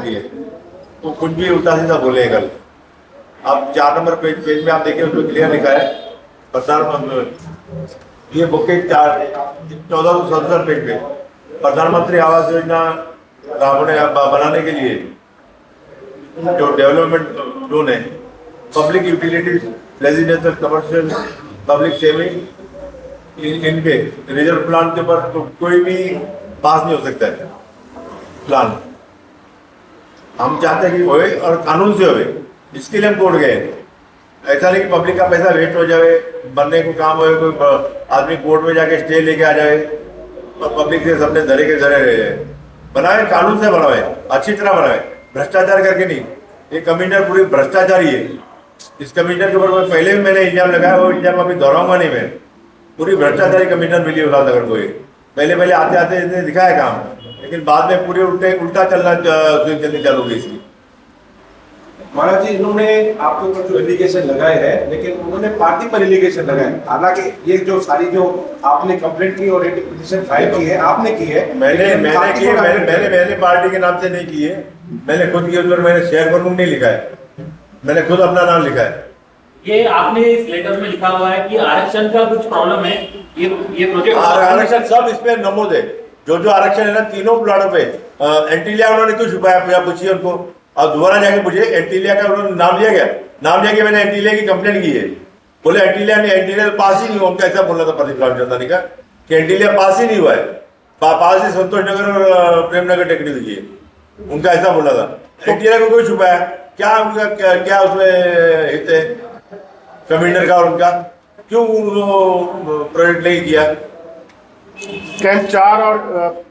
सकती है, तो कुछ भी उल्टा सीधा बोले कल। आप 4 नंबर पेज में आप देखिए, उसमें क्लियर लिखा है प्रधानमंत्री, ये बुक के 1467 पेज पे प्रधानमंत्री आवास योजना बनाने के लिए जो डेवलपमेंट लोन है, public utilities, residential, commercial, public saving, इनके रिजर्व प्लान के ऊपर तो कोई भी पास नहीं हो सकता है प्लान। हम चाहते हैं कि होए और कानून से होए, इसके लिए हम कोर्ट गए। ऐसा नहीं कि पब्लिक का पैसा वेस्ट हो जाए, बनने को काम हो, कोई आदमी कोर्ट में जाके स्टे लेके आ जाए और पब्लिक के सामने धरे के धरे रह जाए। बनाए कानून से बनाए, अच्छी तरह बनाए, भ्रष्टाचार करके नहीं। ये कमिश्नर पूरी भ्रष्टाचारी है। इस कमिश्नर के ऊपर पहले भी मैंने इल्जाम लगाया, वो इल्जाम अभी दोहराऊंगा नहीं मैं। पूरी भ्रष्टाचारी कमिश्नर मिली उल्लासनगर को। पहले आते आते इसने दिखाया काम, लेकिन बाद में पूरे उल्टा चलनी चालू हो गई इसकी। महाराज जी, इन्होंने आपके ऊपर जो एलिगेशन लगाए हैं, लेकिन उन्होंने पार्टी पर एलिगेशन लगाए। हालांकि ये जो सारी जो आपने कंप्लेंट की और पिटीशन फाइल की है, आपने की है। मैंने पार्टी के नाम से नहीं की है, मैंने खुद की। उस मैंने शेयर प्रमुख नहीं लिखा है, मैंने खुद अपना नाम लिखा है। ये आपने इस लेटर में लिखा हुआ है कि आरक्षण का कुछ प्रॉब्लम है, ये प्रोजेक्ट आरक्षण सब इस पे नमूद है। जो आरक्षण है ना, तीनों प्लाटों पे एंटीलिया उन्होंने क्यों छुपाया, पूछिए उनको। और दोबारा जाके मुझे एंटीलिया का उन्होंने नाम लिया गया, नाम लेके मैंने एंटीलिया की कंप्लेंट की है। बोले एंटीलिया ने एंटीलिया पास ही नहीं हुआ। उनका ऐसा बोलना था प्रदीप राम चंदानी का कि एंटीलिया पास ही नहीं हुआ है, पास ही संतोष नगर और प्रेमनगर टेकरी हुई है। उनका ऐसा बोला था। एंटीलिया को कोई छुपाया क्या, उनका क्या उसमें हित है कमिश्नर का, और उनका क्यों प्रोजेक्ट नहीं किया। कैंप 4 और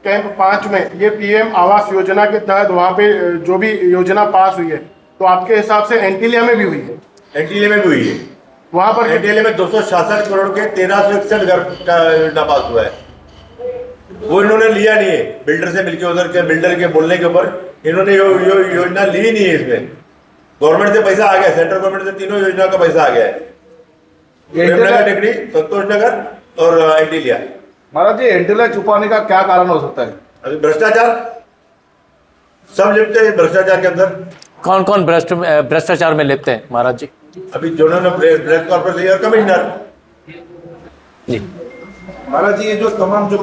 कैंप 5 में ये पीएम आवास योजना के तहत वहाँ पे जो भी योजना पास हुई है, तो आपके हिसाब से एंटीलिया में भी हुई है? एंटीलिया में भी हुई है। वहाँ पर एंटीलिया में 266 करोड़ के 1361 घर का योजना पास हुआ है। वो इन्होंने लिया नहीं है, बिल्डर से मिलकर, उधर के बिल्डर के बोलने के ऊपर इन्होंने योजना ली नहीं है। इसमें गवर्नमेंट से पैसा आ गया, सेंट्रल गवर्नमेंट से तीनों योजना का पैसा आ गया है, प्रेमनगर टेकरी, संतोष नगर और एंटीलिया। महाराज जी, एंटीलिया छुपाने का क्या कारण हो सकता है? अभी भ्रष्टाचार सब लिपटे हैं भ्रष्टाचार के अंदर। कौन कौन भ्रष्टाचार में लिपटे हैं महाराज जी? अभी जिन्होंने ब्लैक कॉर्पोरेट लिया, कमिश्नर जी। महाराज जी, ये जो तमाम जो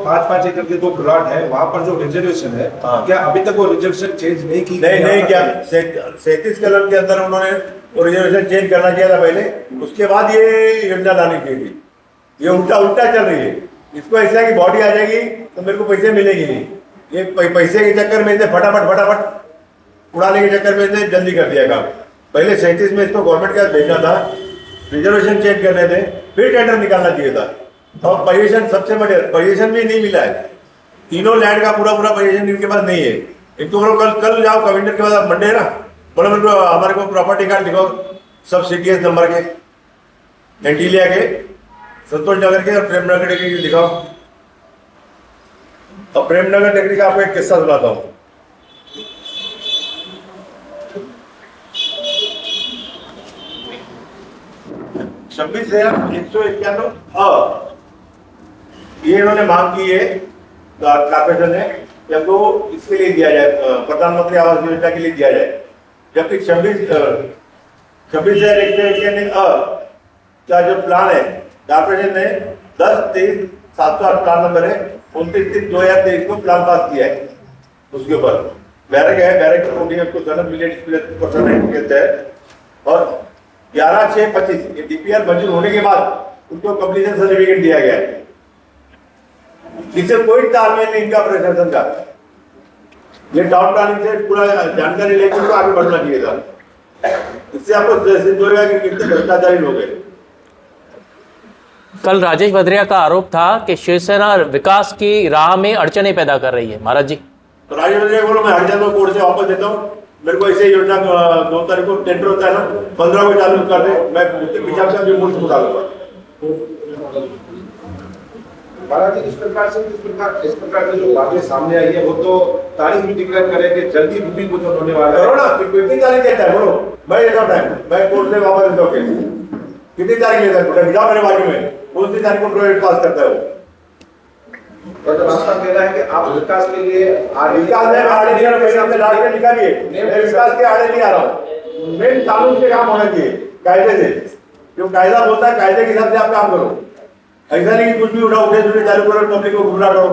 5-5 एकड़ के 2 प्लॉट है, वहाँ पर जो रिजर्वेशन है, क्या अभी तक वो रिजर्वेशन चेंज नहीं की? नहीं किया। 37 कलम के अंदर उन्होंने रिजर्वेशन चेंज करना चाहिए था पहले, उसके बाद ये योजना लानी चाहिए थी। ये उल्टा चल रही है। इसको ऐसा कि बॉडी आ जाएगी तो मेरे को पैसे मिलेगी नहीं। ये पैसे के चक्कर में फटाफट उड़ाने के चक्कर में इसने जल्दी कर दिया काम। पहले 37 में इसको गवर्नमेंट का भेजना था, रिजर्वेशन चेंज करने थे, फिर टेंडर निकालना चाहिए था। और पोजीशन सबसे बड़े पोजीशन भी नहीं मिला है। तीनों लैंड का पूरा पोजीशन इनके पास नहीं है। इनको बोलो कल जाओ कमिश्नर के पास, मंडे है ना, बोलो मेरे को हमारे को प्रॉपर्टी कार्ड दिखाओ सब CTS नंबर के, एंटीलिया के, संतोष नगर के और प्रेमनगर टेकरी के दिखाओ। और प्रेमनगर टेकरी का आपको एक किस्सा सुनाता हूँ। छब्बीस ये इन्होंने मांग की है कॉर्पोरेशन ने, जब वो इसके लिए दिया जाए, प्रधानमंत्री आवास योजना के लिए दिया जाए। जबकि 26,191 का जो प्लान है कॉर्पोरेशन ने 10-23-708 प्लान नंबर है, 29-3-2023 को प्लान पास किया है। उसके ऊपर बैरक है, बैरक को जनरल विलेज पर्सन कहते हैं। और 11/6/25 ये DPR मंजूर होने के बाद उनको कंप्लीशन सर्टिफिकेट दिया गया है। इससे कोई तालमेल नहीं इनका प्रशासन का। ये टाउन प्लानिंग से पूरा जानकारी लेकर तो आगे बढ़ना चाहिए था। इससे आपको सिद्ध होगा कि कितने भ्रष्टाचारी लोग हैं। कल राजेश भद्रिया का आरोप था कि शिवसेना विकास की राह में अड़चने पैदा कर रही है। महाराज जी, तो राजेश भद्रिया बोलो मैं अड़चन को कोर्ट से वापस देता हूँ। मेरे को ऐसे योजना 2 तारीख को टेंडर होता है ना, 15 को चालू कर दे, मैं उसके पीछे से भी मुल्क उठा लूंगा। महाराज जी, इस प्रकार से जो बातें सामने आई है, वो तो तारीख भी डिक्लेयर करे कि जल्दी बुकिंग कुछ होने वाला है। करो ना, कितनी तारीख देता है बोलो, मैं देता हूँ टाइम, मैं कोर्ट से वापस देता हूँ। कितनी तारीख लेता है, जाओ मेरे बाजू में, कौन सी तारीख को प्रोजेक्ट पास करता है वो। मतलब आपका कहना है कि आप विकास के लिए विकास में आड़े नहीं आ रहा, पैसा ला के निकालिए, मैं विकास के आड़े नहीं आ रहा हूँ। मेन कानून से काम होना चाहिए, कायदे से। जो कायदा होता है कायदे के हिसाब से आप काम करो। ऐसा नहीं कि कुछ भी उठा उठे दूसरे चालू करो, पब्लिक को गुमराह करो।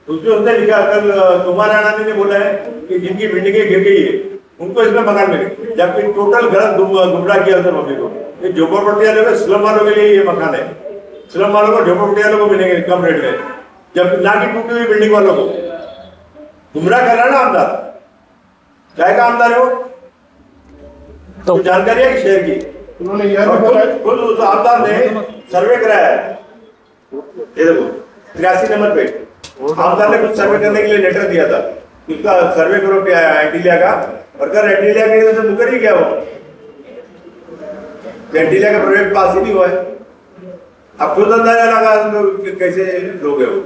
उसने लिखा, कल कुमार राणा ने बोला है कि जिनकी बिल्डिंगें गिर गई है उनको इसमें मकान मिले, जबकि टोटल गलत गुमराह किया उसने पब्लिक को। ये झोपड़पट्टी वालों को, स्लम वालों के लिए ये मकान है। स्लम वालों को, झोपड़पट्टी वालों को मिलेंगे कम रेट में, जब ना कि टूटी हुई बिल्डिंग वालों को गुमराह कर रहा है ना आमदार। क्या का आमदार है वो? तो जानकारी है कि शहर की। उन्होंने यह भी बताया, खुद उस आमदार ने सर्वे कराया है। ये देखो 83 नंबर पे आमदार ने कुछ सर्वे करने के लिए लेटर दिया था, उसका सर्वे करो क्या एंटीलिया का, और कर एंटीलिया के लिए तो मुकर ही गया वो। एंटीलिया का प्रोजेक्ट पास ही नहीं हुआ है। अब खुद अंदाजा लगा कैसे लोग है वो।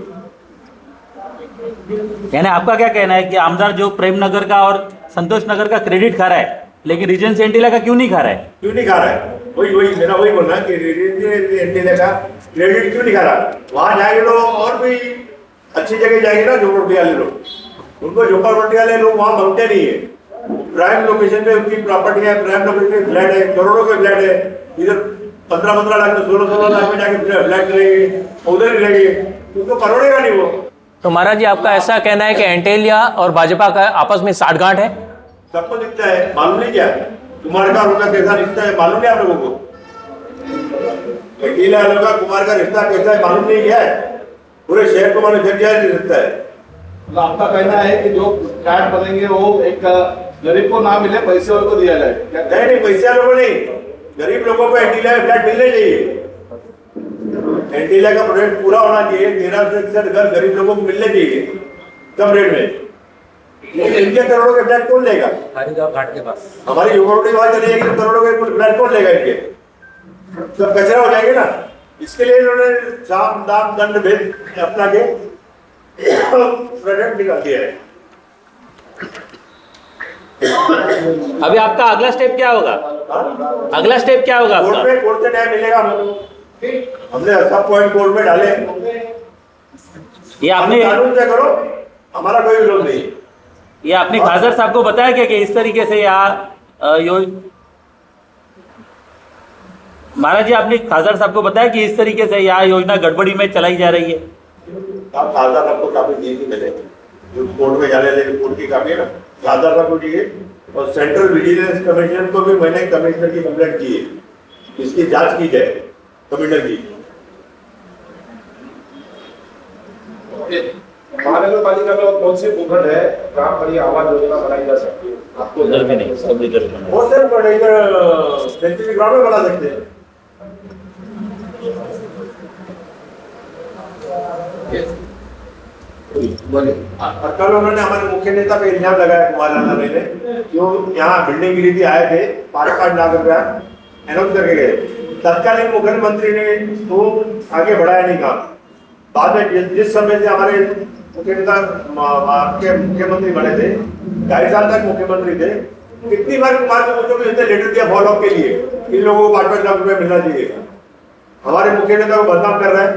यानी आपका क्या कहना है कि आमदार जो प्रेम नगर का और संतोष नगर का क्रेडिट खा रहा है, लेकिन रीजेंसी एंटीलिया का क्यों नहीं खा रहा है? क्यों नहीं खा रहा है? वही मेरा वही बोलना कि एंटीलिया का क्रेडिट क्यों नहीं खा रहा? वहां जाएंगे लोग और भी अच्छी जगह जाएंगे ना, झोपड़पट्टी वाले लोग। उनको झोपड़पट्टी वाले लोग वहां मांगते नहीं है। प्राइम लोकेशन पे उनकी प्रॉपर्टी है, प्राइम लोकेशन पे फ्लैट है, करोड़ों के फ्लैट है। इधर 15-15 लाख में 16-16 लाख में जाके फ्लैट रहेंगे, उधर ही रहेंगे, उनको करोड़ेगा नहीं वो। तो महाराज जी आपका ऐसा कहना है कि एंटेलिया और भाजपा का आपस में साठगांठ है? सबको दिखता है, मालूम नहीं क्या? कुमार का उनका कैसा रिश्ता है मालूम नहीं आप लोगों को? एंटीलिया वालों का कुमार का रिश्ता कैसा है मालूम नहीं क्या है? पूरे शहर को मालूम जग जाए रिश्ता है। मतलब आपका कहना है कि जो फ्लैट बनेंगे वो एक गरीब को ना मिले, पैसे वालों को दिया जाए? नहीं, पैसे वालों को नहीं, गरीब लोगों को एंटीलिया फ्लैट मिलने चाहिए। एंटीलिया का प्रोजेक्ट पूरा होना चाहिए, 1361 घर गरीब लोगों को मिलने चाहिए कम रेट में। लेकिन इनके करोड़ों के फ्लैट कौन लेगा? हरिगांव घाट के पास हमारी झोपड़पट्टी वहां चली जाएगी तो करोड़ों के फ्लैट कौन लेगा? इनके सब कचरा हो जाएंगे ना। इसके लिए इन्होंने साम दाम दंड भेद अपना के प्रोजेक्ट निकाल दिया है। अभी आपका अगला स्टेप क्या होगा? अगला स्टेप क्या होगा आपका? कोर्ट से न्याय मिलेगा हमको। हमने सब पॉइंट कोर्ट में डाले। ये आपने कानून से करो, हमारा कोई विरोध नहीं। ये आपने खासर साहब को बताया क्या कि इस तरीके से यहाँ महाराज जी आपने खासर साहब को बताया कि इस तरीके से यहाँ योजना गड़बड़ी में चलाई जा रही है? आप खासदार आपको काफी दी थी मैंने, जो कोर्ट में जाने लगे, कोर्ट की काफी है ना, खासदार साहब को दिए। और सेंट्रल विजिलेंस कमीशन को भी मैंने कमिश्नर की कंप्लेंट की है, इसकी जांच की जाए कमिश्नर की। महानगर पालिका में कौन से भूखंड है जहाँ पर ये आवास योजना बनाई जा सकती है? आपको उधर भी नहीं, सब इधर वो सर इधर सेंचुरी ग्राउंड में बना सकते हैं। और कल उन्होंने हमारे मुख्य नेता पे इल्जाम लगाया कुमार राणा ने, जो यहाँ बिल्डिंग गिरी थी, आए थे 5 लाख रुपया अनाउंस करके गए। तत्कालीन मुख्यमंत्री ने तो आगे बढ़ाया नहीं काम। बाद में जिस समय से हमारे मुख्य नेता मुख्यमंत्री बने थे, 2.5 साल तक मुख्यमंत्री थे, कितनी बार कुमार को पूछो कि उसने लेटर दिया फॉलो अप के लिए, इन लोगों को 5-5 लाख रुपया मिलना चाहिए। हमारे मुख्य नेता को बदनाम कर रहा है।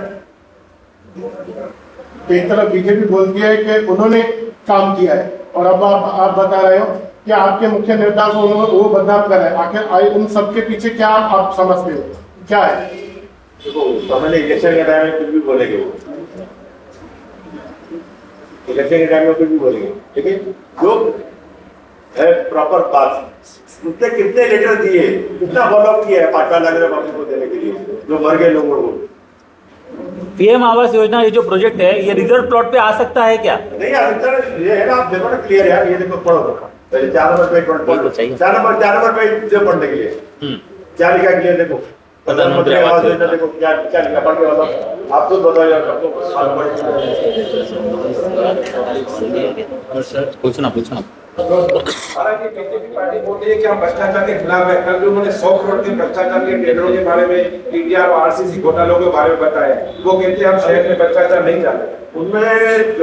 एक तरफ बीजेपी बोलती है कि उन्होंने काम किया है, और अब आप बता रहे हो कि आपके मुख्य नेता को वो बदनाम कर रहे हैं। आखिर इन सबके पीछे क्या आप समझते हो, क्या है? देखो, समझने इलेक्शन के टाइम में कुछ भी बोलेंगे वो, इलेक्शन के टाइम में कुछ भी बोलेंगे, लेकिन जो है प्रॉपर बात, उसने कितने लेटर दिए, कितना फॉलो अप किया है 5 लाख रुपए पब्लिक को देने के लिए, जो मर गए लोगों को। पीएम आवास योजना ये जो प्रोजेक्ट है, ये रिजर्व प्लॉट पे आ सकता है क्या? नहीं आ सकता। ये है ना, आप देखो ना क्लियर यार, ये देखो पढ़ो पहले 4 नंबर पेज पढ़ो, 4 नंबर पेज जो पढ़ने के लिए क्या लिखा है क्लियर देखो। प्रधानमंत्री आवास योजना देखो क्या क्या लिखा, पढ़ के बताओ। आप तो बताओ यार, पूछना हालांकि बीजेपी पार्टी बोलती है कि हम भ्रष्टाचार के खिलाफ है। कल भी उन्होंने 100 करोड़ के भ्रष्टाचार के टेंडरों के बारे में, टीडीआर और आरसीसी घोटालों के बारे में बताया। वो कहते हैं हम शहर में भ्रष्टाचार नहीं चाहते। उनमें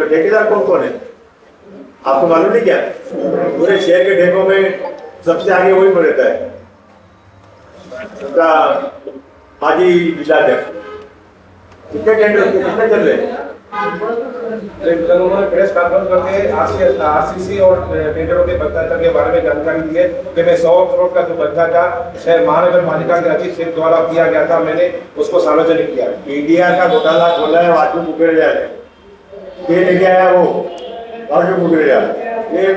ठेकेदार कौन कौन है आपको मालूम नहीं क्या? पूरे शहर के ठेकों में सबसे आगे वही रहता है, उसका माजी जिलाध्यक्ष। कितने टेंडर कितने चल रहे हैं? कल उन्होंने प्रेस कॉन्फ्रेंस करके आरसीसी और टेंडरों के भ्रष्टाचार के बारे में जानकारी दी है कि मैं 100 करोड़ का जो भ्रष्टाचार शहर महानगर पालिका के अजीत सिंह द्वारा किया गया था, मैंने उसको सार्वजनिक किया। इंडिया का घोटाला खोला है वाजू मुकेरिया ने, ये लेके आया वो वाजू मुकेरिया, ये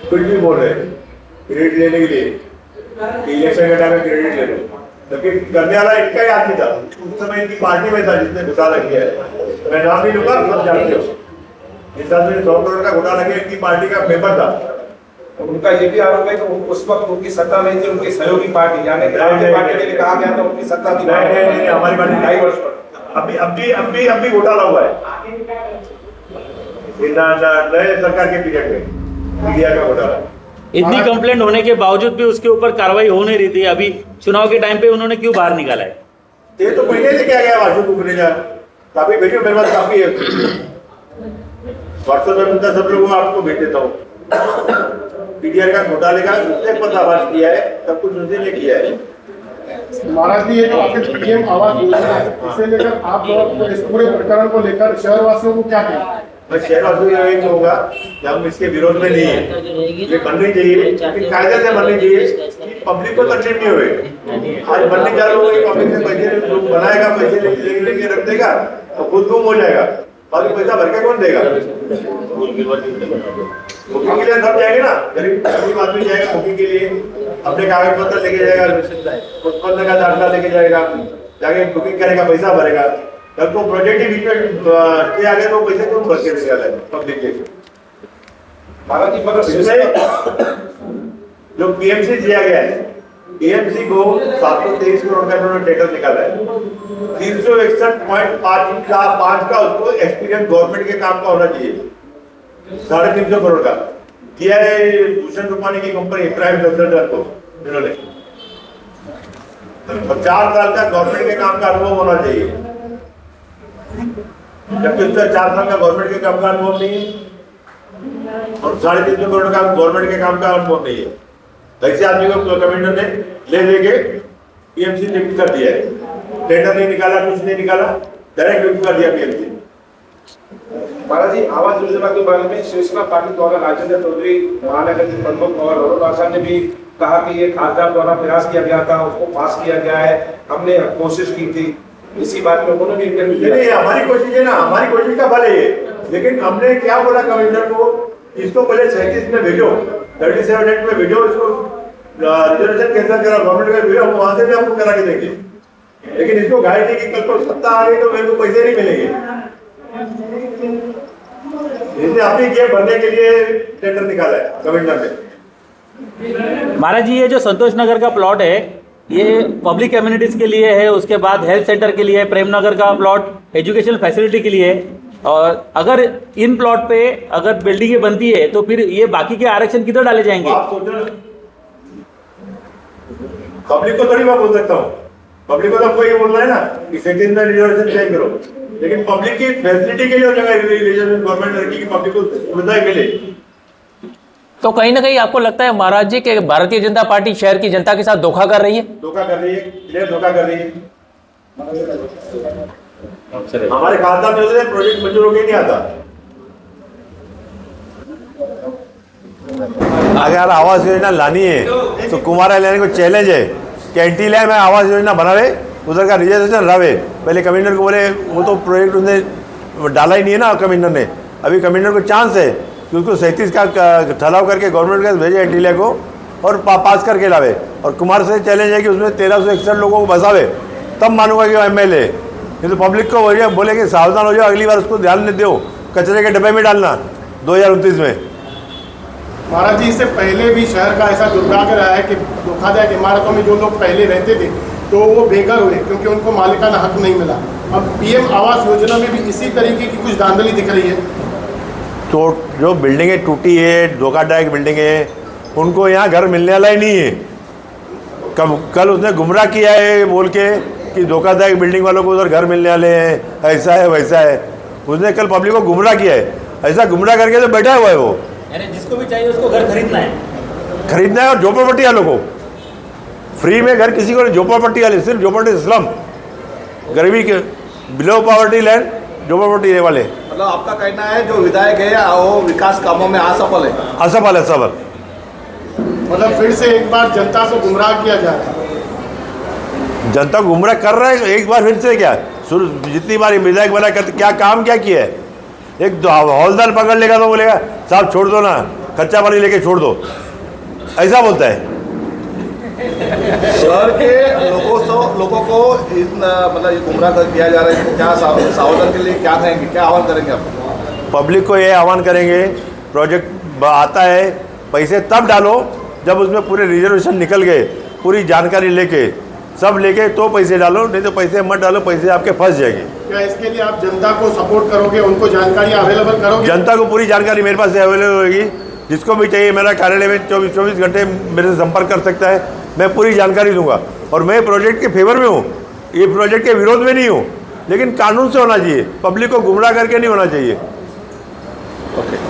कुछ भी बोल रहे क्रेडिट लेने के लिए, इलेक्शन के टाइम में क्रेडिट ले लो, लेकिन करने वाला इनका ही आदमी था, उस समय इनकी पार्टी में था जिसने घोटाला किया है। मैं नाम नहीं लूंगा, सब जानते हो। इस आदमी ने 100 करोड़ का घोटाला किया, इनकी पार्टी का मेंबर था। उनका ये भी आरोप है कि उस वक्त उनकी सत्ता नहीं थी, उनकी सहयोगी पार्टी यानी पार्टी के लिए कहा गया था उनकी सत्ता थी। नहीं, हमारी पार्टी 2.5 वर्ष पर अभी घोटाला हुआ है नए सरकार के पीरियड में, मीडिया का घोटाला। इतनी कंप्लेंट होने के बावजूद भी उसके ऊपर कार्रवाई हो नहीं रही थी, अभी चुनाव के टाइम पे उन्होंने क्यों बाहर निकाला है? ये तो पहले से क्या गया वाजू कुकरेजा, काफी वीडियो मेरे पास काफी है, व्हाट्सएप में मिलता सब लोगों को आपको भेज देता हूँ। पीडीआर का घोटाले का उसने पर्दाफाश किया है, सब कुछ उसने ने किया है। महाराज जी, ये जो आपके पीएम आवास योजना है, इसे लेकर आप इस पूरे प्रकरण को लेकर शहरवासियों को क्या कहें? मैं शहरवासियों को यही कहूंगा कि हम इसके विरोध में नहीं है, ये बननी चाहिए, लेकिन कायदे से बननी चाहिए कि पब्लिक को तकलीफ नहीं होगी। आज बनने जा रहे हो पब्लिक से पैसे लोग बनाएगा, पैसे लेके रख देगा तो खुद गुम हो जाएगा, बाकी पैसा भर के कौन देगा? बुकिंग के लिए सब जाएंगे ना, गरीब आदमी जाएगा बुकिंग के लिए, अपने कागज पत्र लेके जाएगा, उत्पन्न का दाखिला लेके जाएगा, जाके बुकिंग करेगा, पैसा भरेगा। कल को प्रोजेक्ट ही बीच में के आगे तो पैसे क्यों भर के निकाला है पब्लिक के? महाराज जी, मगर जो पीएमसी दिया गया है, पीएमसी को 723 करोड़ का इन्होंने टेंडर निकाला है, 361.5 का उसको एक्सपीरियंस गवर्नमेंट के काम का होना चाहिए, 350 करोड़ का दिया है भूषण रूपानी की कंपनी प्राइम कंसल्टेंट को इन्होंने। 4 साल का गवर्नमेंट के काम का अनुभव होना चाहिए, जबकि उसका 4 साल का गवर्नमेंट के काम का अनुभव नहीं है और 350 करोड़ का गवर्नमेंट के काम का अनुभव नहीं है। ऐसे आदमी को कमिश्नर ने ले लेके पीएमसी नियुक्त कर दिया है, टेंडर नहीं निकाला, कुछ नहीं निकाला, डायरेक्ट नियुक्त कर दिया पीएमसी। महाराज जी, आवास योजना के बारे में शिवसेना पार्टी द्वारा राजेंद्र चौधरी महानगर के प्रमुख और अरुण आशा ने भी कहा कि ये खासदार द्वारा प्रयास किया गया था, उसको पास किया गया है, हमने कोशिश की थी। इसी बात में उन्होंने भी इंटरव्यू दिया। नहीं, हमारी कोशिश है ना, हमारी कोशिश का फल है ये, लेकिन हमने क्या बोला कमिश्नर को, इसको पहले 37 में भेजो, 37 एक्ट में भेजो, इसको रिजर्वेशन कैंसिल करा, गवर्नमेंट का भेजो, हम वहां से भी आपको करा के देंगे, लेकिन इसको घायल थी कि कल को सत्ता आ गई तो मेरे को पैसे नहीं मिलेंगे। इसने अपनी जेब भरने के लिए टेंडर निकाला है कमिश्नर ने। महाराज जी, ये जो संतोष नगर का प्लॉट है, ये पब्लिक कम्युनिटीज के लिए है, उसके बाद हेल्थ सेंटर के लिए है, प्रेम नगर का प्लॉट एजुकेशनल फैसिलिटी के लिए है, और अगर इन प्लॉट पे अगर बिल्डिंगें बनती है तो फिर ये बाकी के आरक्षण किधर डाले जाएंगे? आप सोच रहे, पब्लिक को थोड़ी मैं बोल सकता हूँ, पब्लिक को तो कोई बोल रहा है ना कि सेकंड में रिजर्वेशन चेंज करो, लेकिन पब्लिक की फैसिलिटी के लिए जगह गवर्नमेंट ने रखी कि पब्लिक को सुविधाएं मिले। तो कहीं ना कहीं आपको लगता है महाराज जी कि भारतीय जनता पार्टी शहर की जनता के साथ धोखा कर रही है? धोखा कर रही है, क्लियर धोखा कर रही है। हमारे खासदार जो प्रोजेक्ट मंजूर होके नहीं आता। अगर आवास योजना लानी है तो कुमार लाने को चैलेंज है कि एंटीला में आवास योजना बनावे, उधर का रिजर्वेशन रहे। पहले कमिश्नर को बोले, वो तो प्रोजेक्ट उसने डाला ही नहीं है ना कमिश्नर ने। अभी कमिश्नर को चांस है कि उसको 37 का ठहराव करके गवर्नमेंट का भेजे एंटीला को और पास करके लावे। और कुमार से चैलेंज है कि उसमें 1361 लोगों को बसावे, तब मानूंगा कि वो एमएलए। नहीं तो पब्लिक को बोले कि सावधान हो जाओ, अगली बार उसको ध्यान नहीं दो, कचरे के डब्बे में डालना 2029 में। महाराज जी, इससे पहले भी शहर का ऐसा दुर्भाग्य रहा है कि धोखादायक इमारतों में जो लोग पहले रहते थे तो वो बेघर हुए क्योंकि उनको मालिकाना हक नहीं मिला। अब पीएम आवास योजना में भी इसी तरीके की कुछ धांधली दिख रही है। तो जो बिल्डिंगें टूटी है, धोखादायक बिल्डिंगें हैं, उनको यहाँ घर मिलने वाला ही नहीं है। कल उसने गुमराह किया है बोल के कि धोखादायक बिल्डिंग वालों को उधर घर मिलने वाले हैं, ऐसा है वैसा है। उसने कल पब्लिक को गुमराह किया है, ऐसा गुमराह करके तो बैठा हुआ है वो। यानी जिसको भी चाहिए उसको घर खरीदना है और झोपड़पट्टी वालों को फ्री में घर, किसी को झोपड़पट्टी वाले, सिर्फ झोपड़पट्टी स्लम, गरीबी के बिलो पॉवर्टी लैंड झोपड़पट्टी वाले मतलब आपका कहना है जो विधायक है वो विकास कामों में असफल है। असफल है सफल। मतलब फिर से एक बार जनता को गुमराह किया जा रहा है। जनता को गुमराह कर रहे हैं एक बार फिर से। क्या शुरू जितनी बार विधायक बना करते क्या काम क्या किया है? एक हौलदार पकड़ लेगा तो बोलेगा साहब छोड़ दो ना, कच्चा पानी लेके छोड़ दो, ऐसा बोलता है। शहर के लोगों को मतलब ये गुमराह कर दिया जा रहा है। क्या सावधान के लिए क्या कहेंगे, क्या आह्वान करेंगे आप? पब्लिक को ये आह्वान करेंगे, प्रोजेक्ट आता है पैसे तब डालो जब उसमें पूरे रिजर्वेशन निकल गए, पूरी जानकारी लेके सब लेके तो पैसे डालो, नहीं तो पैसे मत डालो, पैसे आपके फंस जाएंगे। क्या इसके लिए आप जनता को सपोर्ट करोगे, उनको जानकारी अवेलेबल करोगे? जनता को पूरी जानकारी मेरे पास से अवेलेबल होगी। जिसको भी चाहिए मेरा कार्यालय में 24 घंटे मेरे से संपर्क कर सकता है, मैं पूरी जानकारी दूंगा। और मैं प्रोजेक्ट के फेवर में हूँ, ये प्रोजेक्ट के विरोध में नहीं हूँ, लेकिन कानून से होना चाहिए, पब्लिक को गुमराह करके नहीं होना चाहिए। ओके।